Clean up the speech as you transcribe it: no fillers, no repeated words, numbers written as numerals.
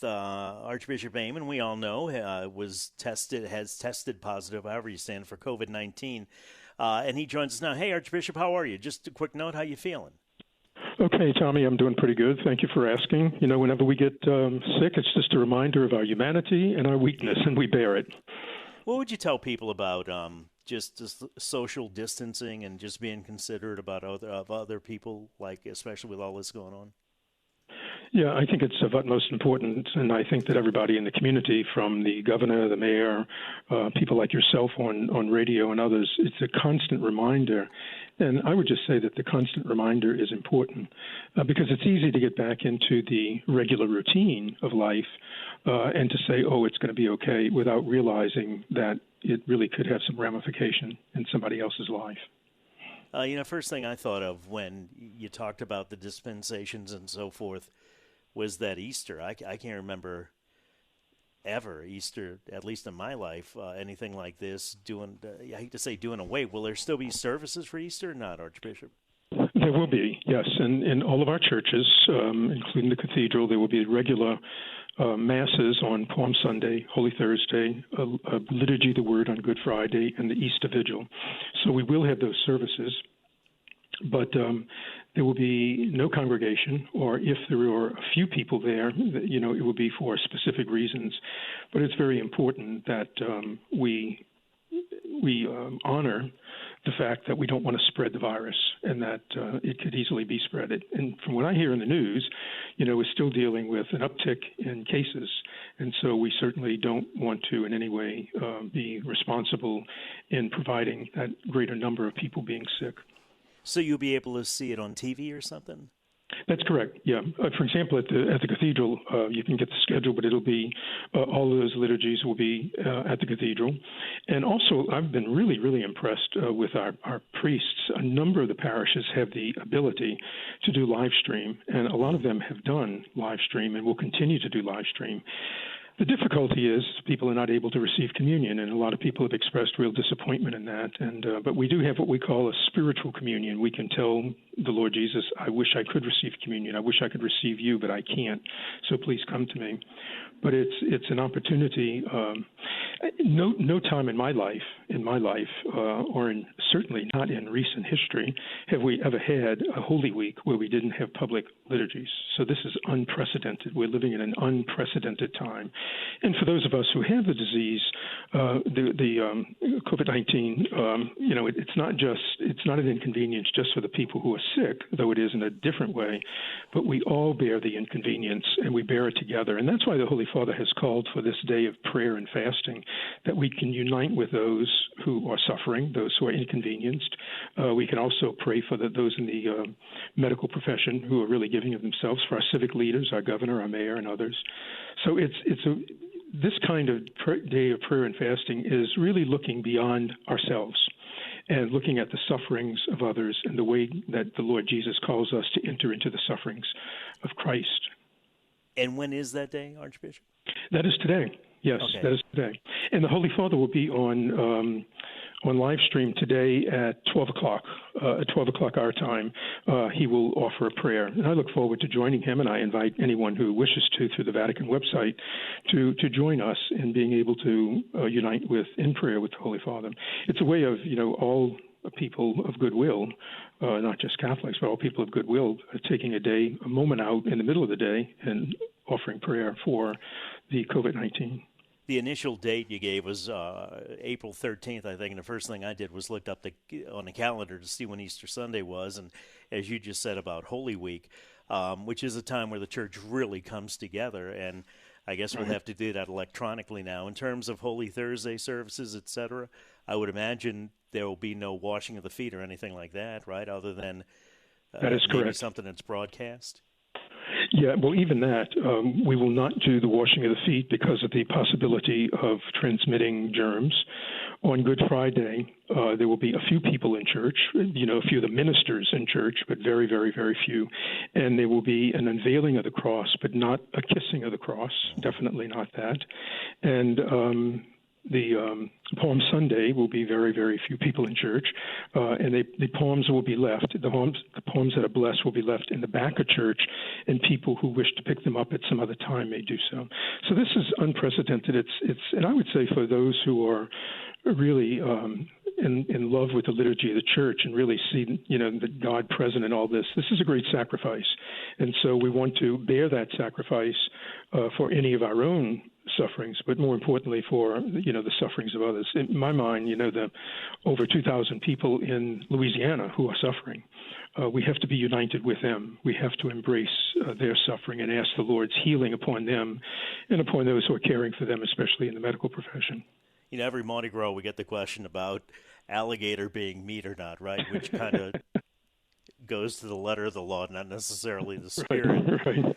Archbishop Aymond, we all know, has tested positive, however you stand, for COVID-19. And he joins us now. Hey, Archbishop, how are you? Just a quick note, how you feeling? Okay, Tommy, I'm doing pretty good. Thank you for asking. You know, whenever we get sick, it's just a reminder of our humanity and our weakness, and we bear it. What would you tell people about just social distancing and just being considerate about other people, like especially with all this going on? Yeah, I think it's of utmost importance, and I think that everybody in the community, from the governor, the mayor, people like yourself on radio and others, it's a constant reminder. And I would just say that the constant reminder is important because it's easy to get back into the regular routine of life and to say, oh, it's going to be okay, without realizing that it really could have some ramification in somebody else's life. First thing I thought of when you talked about the dispensations and so forth was that Easter. I can't remember ever Easter, at least in my life, anything like this. I hate to say doing away. Will there still be services for Easter or not, Archbishop? There will be, yes. And in all of our churches, including the cathedral, there will be regular masses on Palm Sunday, Holy Thursday, a liturgy of the Word on Good Friday, and the Easter Vigil. So we will have those services. But there will be no congregation, or if there are a few people there, you know, it will be for specific reasons. But it's very important that we honor the fact that we don't want to spread the virus and that it could easily be spread. And from what I hear in the news, you know, we're still dealing with an uptick in cases. And so we certainly don't want to in any way be responsible in providing that greater number of people being sick. So you'll be able to see it on TV or something? That's correct. Yeah. For example, at the cathedral, you can get the schedule, but it'll be all of those liturgies will be at the cathedral. And also, I've been really, really impressed with our priests. A number of the parishes have the ability to do live stream, and a lot of them have done live stream and will continue to do live stream. The difficulty is people are not able to receive communion, and a lot of people have expressed real disappointment in that. But we do have what we call a spiritual communion. We can tell the Lord Jesus, I wish I could receive communion. I wish I could receive you, but I can't. So please come to me. But it's an opportunity. No time in my life, or certainly not in recent history, have we ever had a Holy Week where we didn't have public liturgies. So this is unprecedented. We're living in an unprecedented time. And for those of us who have the disease, the COVID-19, it's not an inconvenience just for the people who are sick, though it is in a different way, but we all bear the inconvenience and we bear it together. And that's why the Holy Father has called for this day of prayer and fasting, that we can unite with those who are suffering, those who are inconvenienced. We can also pray for those in the medical profession who are really giving of themselves, for our civic leaders, our governor, our mayor, and others. So this kind of day of prayer and fasting is really looking beyond ourselves and looking at the sufferings of others and the way that the Lord Jesus calls us to enter into the sufferings of Christ. And when is that day, Archbishop? That is today. Yes, okay. That is today. And the Holy Father will be on live stream today at 12 o'clock. At 12 o'clock our time, he will offer a prayer. And I look forward to joining him, and I invite anyone who wishes to, through the Vatican website, to join us in being able to unite in prayer with the Holy Father. It's a way of, all people of goodwill, not just Catholics, but all people of goodwill, taking a moment out in the middle of the day and offering prayer for the COVID-19. The initial date you gave was April 13th, I think, and the first thing I did was looked up on the calendar to see when Easter Sunday was, and as you just said about Holy Week, which is a time where the Church really comes together, and I guess we'll have to do that electronically now. In terms of Holy Thursday services, etc., I would imagine there will be no washing of the feet or anything like that, right, other than that is maybe correct. Something that's broadcast? Yeah, well, even that, we will not do the washing of the feet because of the possibility of transmitting germs. On Good Friday, there will be a few people in church, a few of the ministers in church, but very, very, very few. And there will be an unveiling of the cross, but not a kissing of the cross, definitely not that. And the Palm Sunday will be very, very few people in church, and the palms will be left. The palms that are blessed will be left in the back of church, and people who wish to pick them up at some other time may do so. So this is unprecedented. And I would say for those who are really in love with the liturgy of the church and really see, the God present in all this, this is a great sacrifice. And so we want to bear that sacrifice for any of our own sufferings, but more importantly for, the sufferings of others. In my mind, the over 2,000 people in Louisiana who are suffering, we have to be united with them. We have to embrace their suffering and ask the Lord's healing upon them and upon those who are caring for them, especially in the medical profession. Every Mardi Gras we get the question about alligator being meat or not, right? Which kind of goes to the letter of the law, not necessarily the spirit. Right.